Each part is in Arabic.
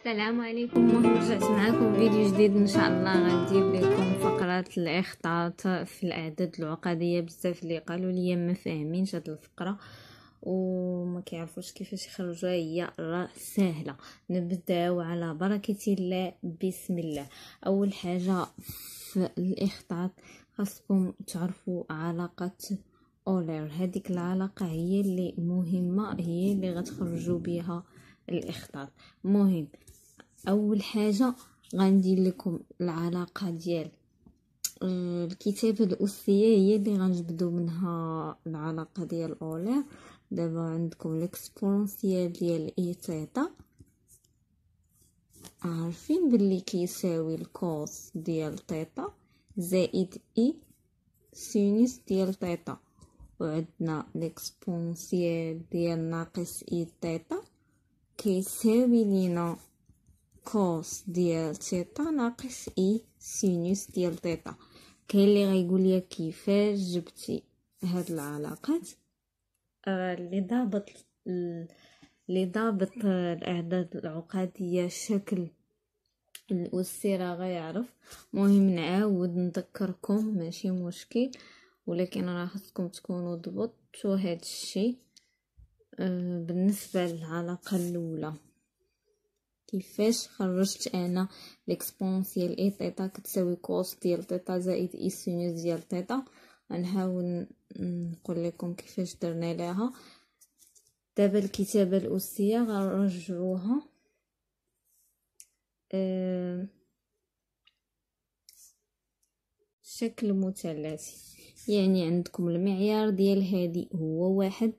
السلام عليكم، رجعت معكم فيديو جديد ان شاء الله. غندير لكم فقره الاخطاط في الاعداد العقديه. بزاف اللي قالوا لي ما فاهمينش هاد الفقره وما كيعرفوش كيفاش يخرجوها. هي راه سهله. نبداو على بركه الله. بسم الله. اول حاجه في الاخطاط خاصكم تعرفوا علاقه اولير. هذيك العلاقه هي اللي مهمه، هي اللي غتخرجوا بها الاخطاط. مهم اول حاجه غندير لكم العلاقه ديال الكتابه الاسيه، هي اللي غنجبدوا منها العلاقه ديال اولير. دابا عندكم الاكسبونسيال ديال اي تيتا، عارفين باللي كيساوي الكوس ديال تيتا زائد اي سينوس ديال تيتا. وعندنا الاكسبونسيال ديال ناقص اي تيتا كيساوي لينا كوس ديال تيتا ناقص اي سينوس ديال تيتا. كاين اللي غيقول لي كيفاش جبتي هاد العلاقات؟ اللي ضابط الاعداد العقديه شكل الأسي راه غيعرف. مهم نعاود نذكركم، ماشي مشكل، ولكن راه خصكم تكونوا ضبطوا هاد الشيء. بالنسبه للعلاقه الاولى، كيفاش خرجت انا الاكسبونسيال اي تيتا كتساوي كوس ديال تيتا زائد اي سينوس ديال تيتا؟ غنحاول نقول لكم كيفاش درنا لها. دابا الكتابه الاسيه غنرجعوها شكل مثلثي. يعني عندكم المعيار ديال هادي هو واحد،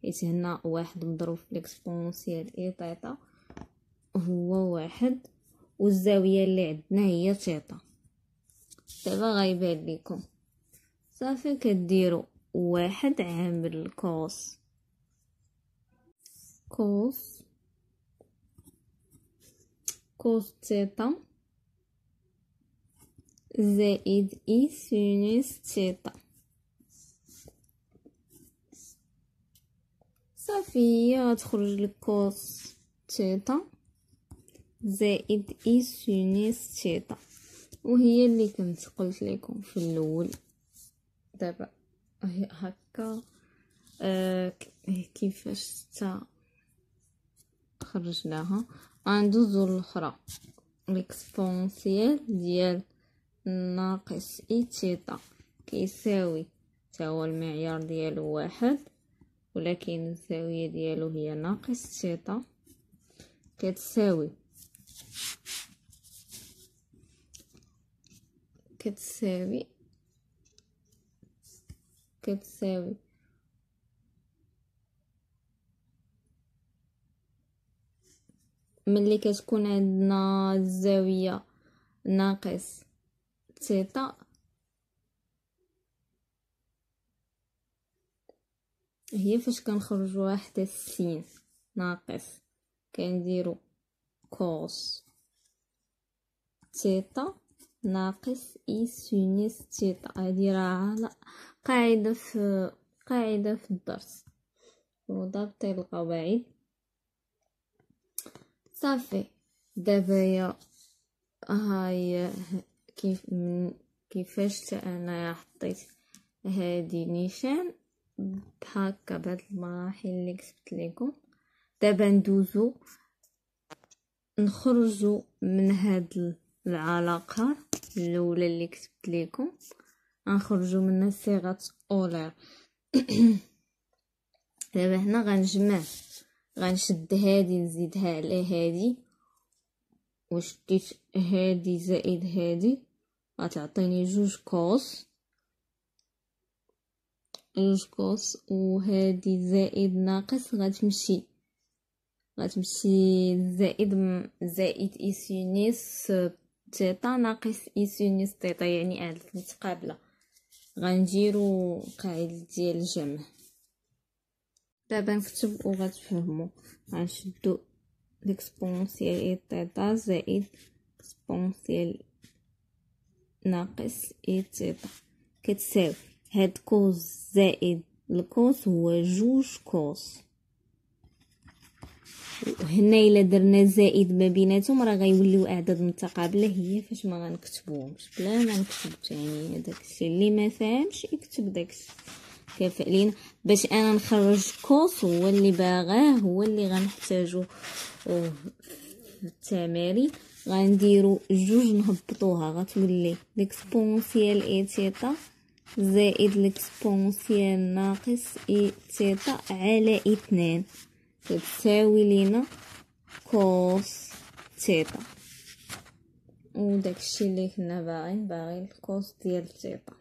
حيت هنا واحد مضروب في الاكسبونسيال اي تيتا هو واحد، والزاويه اللي عندنا هي تيتا. دابا غيبان لكم صافي كديروا واحد عامل كوس تيتا زائد اي سينوس تيتا. صافي هي غتخرج لك كوس تيتا زائد اي سينوس تيتا، وهي اللي كنت قلت لكم في الاول. دابا هكا كيفاش خرجناها. غندوزو للاخرى. الاكسبونسيال ديال ناقص اي تيتا كيساوي تا هو المعيار ديالو واحد، ولكن الزاويه ديالو هي ناقص تيتا، كتساوي ملي كتكون عندنا الزاويه ناقص تيتا هي فاش كنخرجوها حتى السين ناقص كنديرو كوس تيتا ناقص اي سينوس تيتا. هادي راه قاعده في الدرس، وضبطي القواعد. صافي دابا يا هاي كيفاش انا حطيت هادي نيشان هكا بهاد المراحل اللي كتبت لكم. دابا ندوزو نخرجوا من هاد العلاقه الاولى اللي كتبت لكم، غنخرجوا منها صيغه اولير. دابا هنا غنجمع، غنشد هادي نزيدها على هادي، وشديت هادي زائد هادي غتعطيني جوج كوس، وهادي زائد ناقص غتمشي زائد اي سينوس تيتا ناقص اي سينوس تيتا، يعني اعداد متقابله. غنديرو قاعده ديال الجمع. دابا نكتب وغتفهموا. غنشدو الاكسبونسيال اي تيتا زائد اكسبونسيال ناقص اي تيتا كتساوي هاد كوس زائد الكوس هو جوج كوس هنا الا درنا زائد ما بيناتهم راه غيوليو اعداد متقابله، هي فاش ما غنكتبوهمش بلا ما نكتب. يعني داكشي اللي ما فاهمش يكتب داكشي. كافئ لينا باش انا نخرج كوس هو اللي باغاه، هو اللي غنحتاجو في التمارين. غنديرو جوج نهبطوها، غتولي ليكسبونسيال اي تيتا زائد ليكسبونسيال ناقص اي تيتا على 2 كتساوي لينا كوس تيتا. وداكشي اللي كنا باغي الكوس ديال تيتا.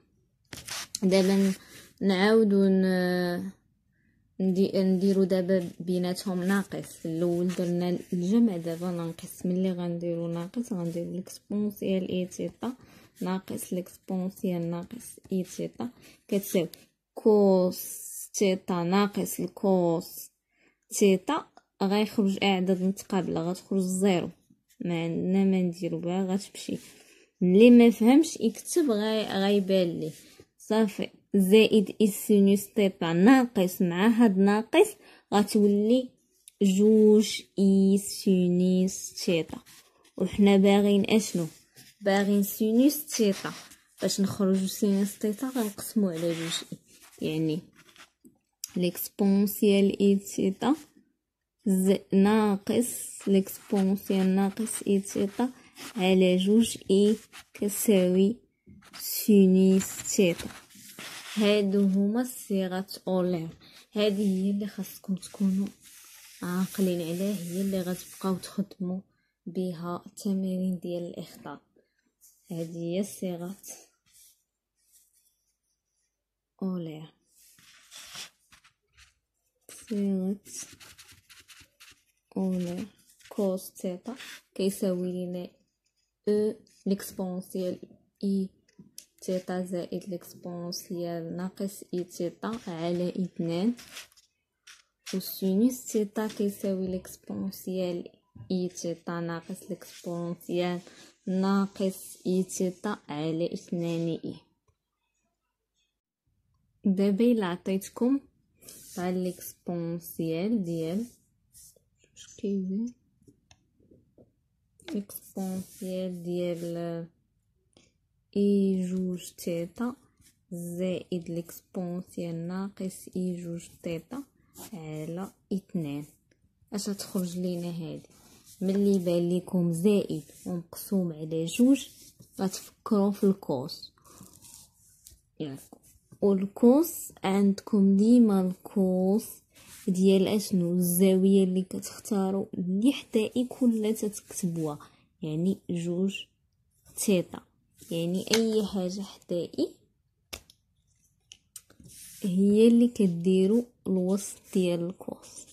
دابا نعاودو نديرو دابا بيناتهم ناقص. الاول درنا الجمع، دابا ناقص. ملي غنديرو ناقص غنديرو ليكسبونسيال اي تيتا ناقص ليكسبونسيال ناقص اي تيتا كتساوي كوس تيتا ناقص الكوس تيتا. غيخرج اعداد متقابله، غتخرج زيرو. ما عندنا ما نديرو بها، غتمشي. اللي ما فهمش يكتب غيبان ليه صافي. زائد اي سينوس تيتا ناقص مع هاد ناقص غتولي جوج اي سينوس تيتا. وحنا باغيين اشنو؟ باغيين سينوس تيتا. باش نخرجو سينوس تيتا غنقسمو على جوج يعني ليكسبونسيال اي تيتا ناقص ليكسبونسيال ناقص اي تيتا على جوج اي كتساوي سينوس تيتا. هادو هما الصيغات اولير. هذه هي اللي خاصكم تكونوا عاقلين عليها، هي اللي غتبقاو تخدموا بها التمارين ديال الاخطاء. هذه هي الصيغات اولير. صيغه اولير كوس تيتا كيساوي لينا او ليكسبونسيال اي تيتا زائد ليكسبونسيال ناقص اي تيتا على 2. والسينوس تيتا كيساوي ليكسبونسيال اي تيتا ناقص ليكسبونسيال ناقص اي تيتا على 2 اي. دابا الا عطيتكم تاع ليكسبونسيال ديال كيفي ليكسبونسيال ديال اي جوج تيتا زائد ليكسبونسيال ناقص اي جوج تيتا على 2، اش تخرج لينا هذه؟ ملي يبان لكم زائد ومقسوم على جوج غتفكروا في الكوس يعني. والكوس عندكم ديما الكوس ديال اشنو؟ الزاويه اللي كتختاروا اللي حدائي كلها تكتبوها، يعني جوج تيتا. يعني اي حاجه حدائي هي اللي كديروا الوسط ديال الكوس.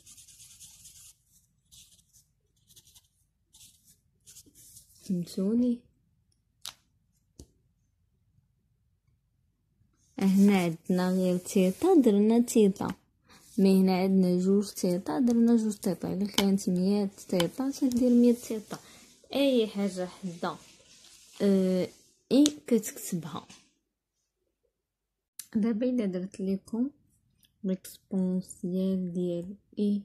فهمتوني؟ هنا عندنا غير تيتا درنا تيتا، مي هنا عندنا جوج تيتا درنا جوج تيتا. الا كانت 100 تيتا تدير 100 تيتا. اي حاجه حدا اي كتكتبها. دابا الا درت لكم ليكسبونسيال ديال اي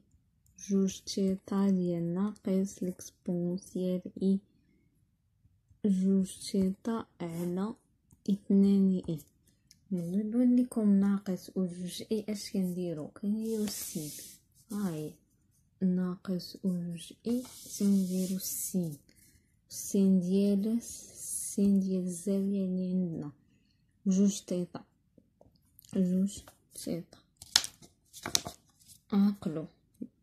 جوج تيتا ديال ناقص ليكسبونسيال اي جوج تيتا على 2 اي، ملي يبان لكم ناقص وجوج اي اش كنديرو؟ كنديرو السين. هاي ناقص وجوج اي تنديرو السين. السين ديال الزاويه اللي عندنا جوج تيتا جوج تيتا. عقلوا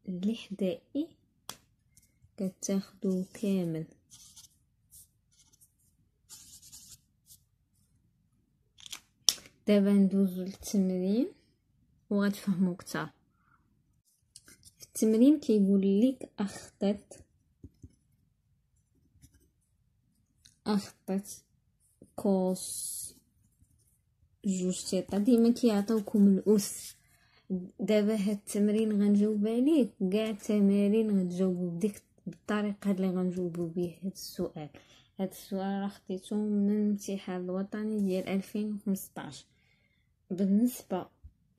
اللي حدائي كتاخدو كامل. دابا ندوزو للتمرين وغتفهموا كتر. في التمرين كيقول لك اخطط كوس جوج تيتا. ديما كيعطيوكم الاس. دابا هاد التمرين غنجاوب عليه، كاع التمارين غتجاوبوا بديك بالطريقه اللي غنجاوبوا بيه هاد السؤال. هاد السؤال راه خديته من الامتحان الوطني ديال 2015. بالنسبه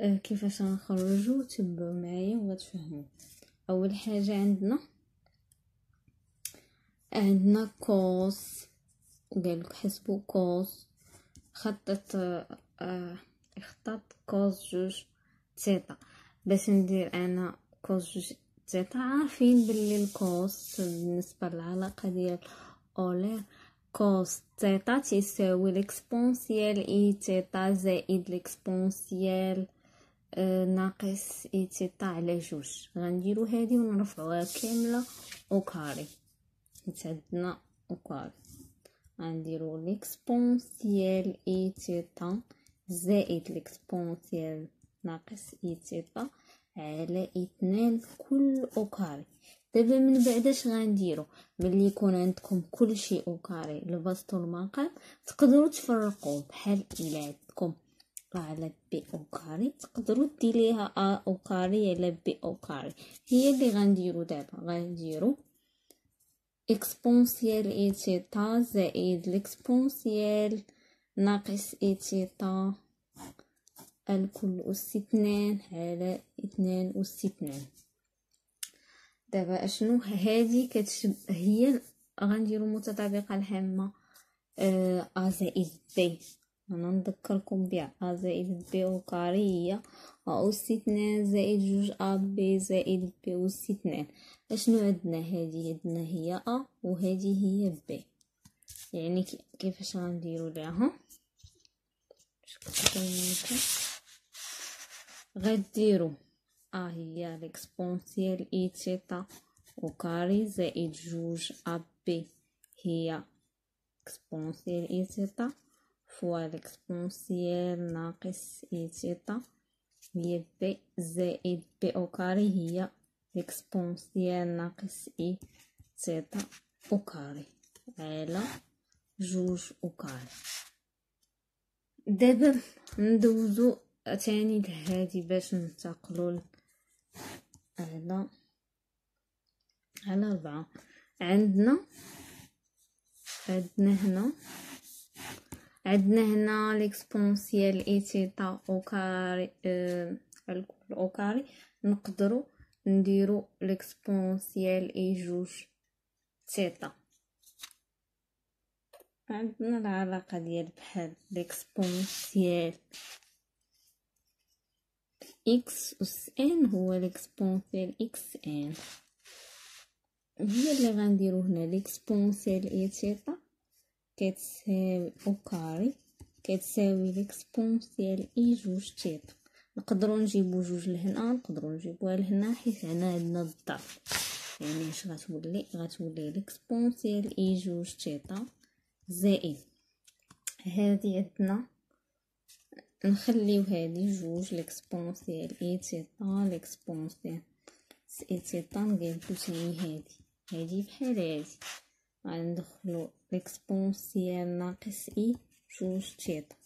كيفاش غنخرجوا تبعوا معايا وغتفهموا. اول حاجه عندنا كوس، قالك حسبوا كوس اخطط كوس جوج تيتا. باش ندير انا كوس جوج تيتا، عارفين باللي الكوس بالنسبه للعلاقه ديال اولير كوس تيتا تساوي الاكسبونسيال اي تيتا زائد الاكسبونسيال ناقص اي تيتا على جوج. غنديرو هادي ونرفعوها كامله او كاري، عندنا او كاري. غنديرو ليكسبونسيال اي تيتا زائد ليكسبونسيال ناقص اي تيتا على 2 كل او كاري. دابا من بعد اش غنديرو؟ ملي يكون عندكم كلشي او كاري البسط والمقام تقدروا تفرقوا، بحال الى عندكم على بي او كاري تقدروا ديريها ا او كاري على بي او كاري. هي اللي غنديرو دابا. غنديرو اكسبونسيال اي تيتا زائد الاكسبونسيال ناقص اي تيتا الكل أس 2 على 2 أس 2. دابا اشنو هذه هي غنديرو متطابقه الهامه ا زائد بي. انا نذكركم بها ا زائد بي او كاري هي ا أس 2 زائد جوج ا بي زائد بي أس 2. اشنو عندنا؟ هذه عندنا هي ا وهذه هي بي. يعني كيفاش غنديرو ليها؟ غديرو هي ليكسبونسيال اي تيتا او كاري زائد جوج ا بي هي اكسبونسيال اي تيتا فوا ليكسبونسيال ناقص اي تيتا هي بي زائد بي او كاري هي ليكسبونسيال ناقص اي تيتا او كاري على جوج او كاري. دابا ندوزو تاني لهادي باش ننتقلو على 4. عندنا هنا ليكسبونسيال اي تيتا او كاري الكل او كاري. نقدروا نديرو ليكسبونسيال اي جوج تيتا. عندنا العلاقه ديال بحال ليكسبونسيال اكس اس ان هو ليكسبونسيال اكس ان. هي اللي غنديرو هنا ليكسبونسيال اي تيتا كتساوي او كاري كتساوي ليكسبونسيال اي جوج تيتا. نقدروا نجيبو جوج لهنا، نقدروا نجيبوها لهنا حيت هنا عندنا الضرب. يعني اش غتولي ليكسبونسيال اي جوج تيتا زائد هذه عندنا نخليو هذه جوج ليكسبونسيال اي تيتا ليكسبونسيال اي تيتا نقلبو تاني هذه بحال هذه. غندخلو ليكسبونسيال ناقص اي جوج تيتا.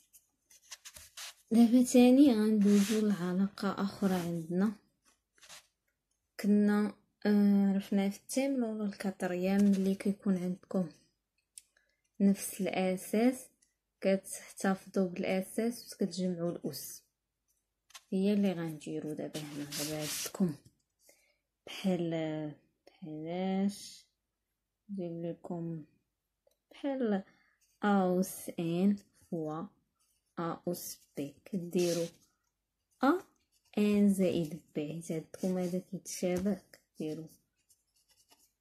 دابا تاني غندوزو لعلاقه اخرى عندنا كنا عرفناها في التيم الاول الكاتريام. ملي كيكون عندكم نفس الاساس كتحتفظوا بالاساس وكتجمعوا الاس. هي اللي غنديرو دابا هنا. دابا عندكم بحالاش ندير لكم بحال ا اس ان فوا ا اس بي. كديروا ا ان زائد بي حيت عندكم هذا كيتشابه. كديروا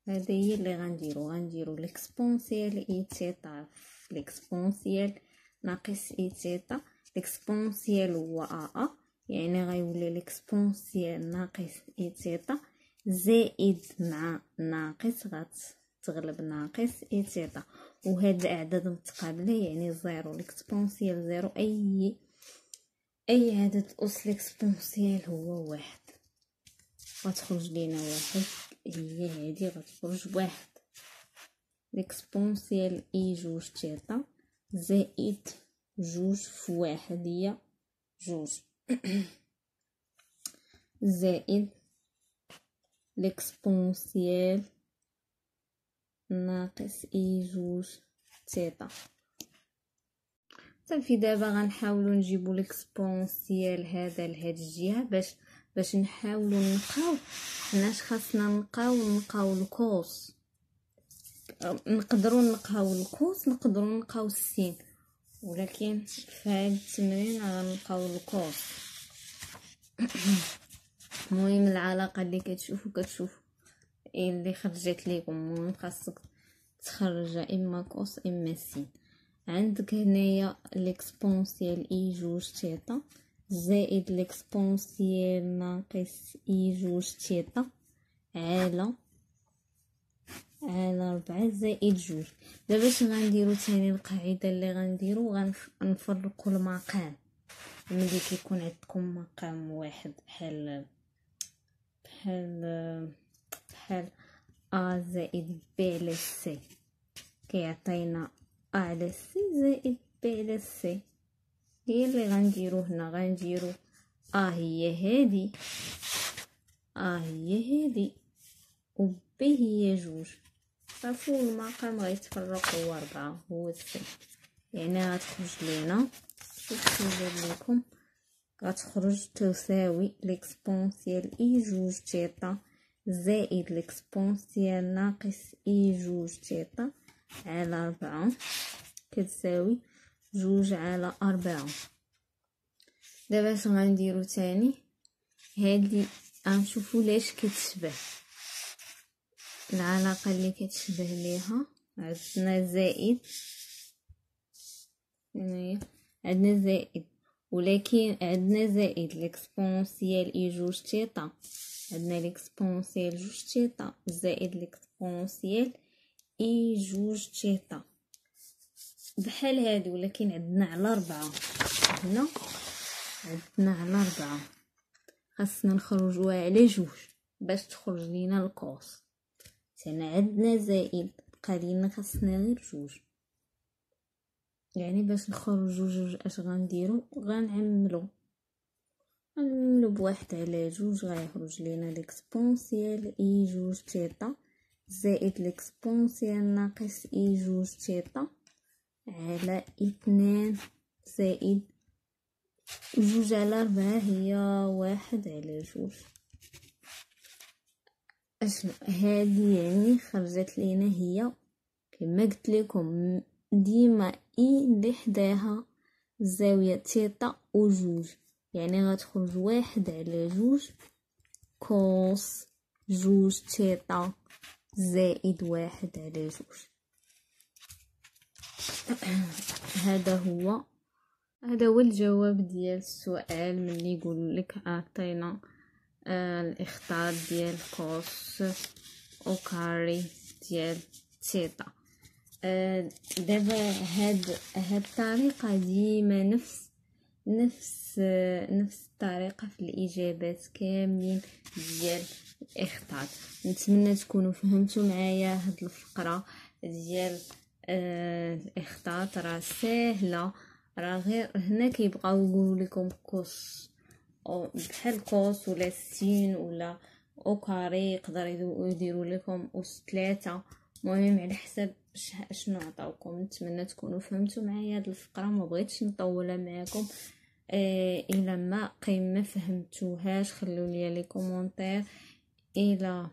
هذه هي اللي غنديرو ليكسبونسيال اي تيتا في ليكسبونسيال ناقص اي تيتا. ليكسبونسيال هو ا يعني غيولي ليكسبونسيال ناقص اي تيتا زائد مع ناقص غتغلب ناقص اي تيتا. وهاد الاعداد متقابله يعني زيرو. ليكسبونسيال زيرو اي عدد اس ليكسبونسيال هو واحد. غتخرج لينا واحد. هي هادي غتخرج واحد. ليكسبونسيال اي جوج تيتا زائد جوج في واحد هي جوج زائد ليكسبونسيال ناقص اي جوج تيتا. صافي دابا غنحاولوا نجيبوا ليكسبونسيال هذا لهاد الجهه باش باش نحاولوا نلقاو حناش خاصنا نلقاو الكوس. نقدروا نلقاو الكوس، نقدروا نلقاو السين، ولكن في هذا التمرين غنلقاو الكوس. المهم العلاقه اللي كتشوفوا اللي خرجت لكم، المهم خاصك تخرج اما كوس اما سين. عندك هنايا ليكسبونسيال اي جوج تيتا زائد ليكسبونسيال ناقص اي جوج تيتا على 4 زائد جوج. دابا باش غنديرو تاني القاعده اللي غنديرو، غنفرقوا المقام. ملي كيكون عندكم مقام واحد بحال ا زائد بي على سي، كيعطينا ا على سي زائد بي على سي. هي اللي غنديرو هنا، غنديرو هي هادي و بي هي جوج. صافي المقام غيتفرق هو 4 هو السي. يعني غتخرج لينا كيف لكم، غتخرج تساوي ليكسبونسيال اي جوج تيتا زائد ليكسبونسيال ناقص اي جوج تيتا على 4 كتساوي 2 على 4. دابا اش غنديرو تاني؟ هادي غنشوفو لاش كتشبه العلاقه اللي كتشبه ليها. عندنا زائد، هنايا عندنا زائد، ولكن عندنا زائد ليكسبونسيال اي جوج تيتا، عندنا ليكسبونسيال جوج تيتا زائد ليكسبونسيال اي جوج تيتا بحال هادو، ولكن عندنا على 4. هنا عندنا على 4 خاصنا نخرجوها على جوج باش تخرج لينا الكوس. حنا عندنا زائد، بقى لينا خاصنا غير جوج. يعني باش نخرجوا جوج اش غنديروا؟ غنعملوا بواحد على جوج، غيخرج لينا ليكسبونسيال اي جوج تيتا زائد ليكسبونسيال ناقص اي جوج تيتا على 2 زائد 2 على 4 هي 1 على جوج. اشنو هادي؟ يعني خرجت لينا هي كما قلت لكم ديما اي اللي حداها الزاويه تيتا وجوج، يعني غتخرج 1 على جوج كوس جوج تيتا زائد 1 على جوج. هذا هو الجواب ديال السؤال. ملي يقول لك عطينا الاخطار ديال كوس او كاري ديال تيتا. دابا هاد الطريقه ديما نفس الطريقه في الاجابات كاملين ديال الاخطار. نتمنى تكونوا فهمتوا معايا هاد الفقره ديال الاخطار. راه ساهله، راه غير هنا كيبقاو يقولوا لكم كوس او بحال كوس ولا سين ولا او كاري، يقدروا يديروا لكم اس 3. المهم على حسب شنو عطاوكم. نتمنى تكونوا فهمتوا معايا هاد الفقره، ما بغيتش نطولها معكم. الا ما فهمتوهاش خليو لي كومونتير، الا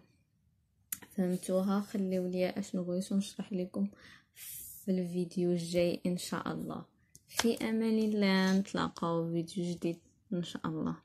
فهمتوها خليو لي اشنو بغيتو نشرح لكم في الفيديو الجاي ان شاء الله. في امان الله، نتلاقاو في فيديو جديد ان شاء الله.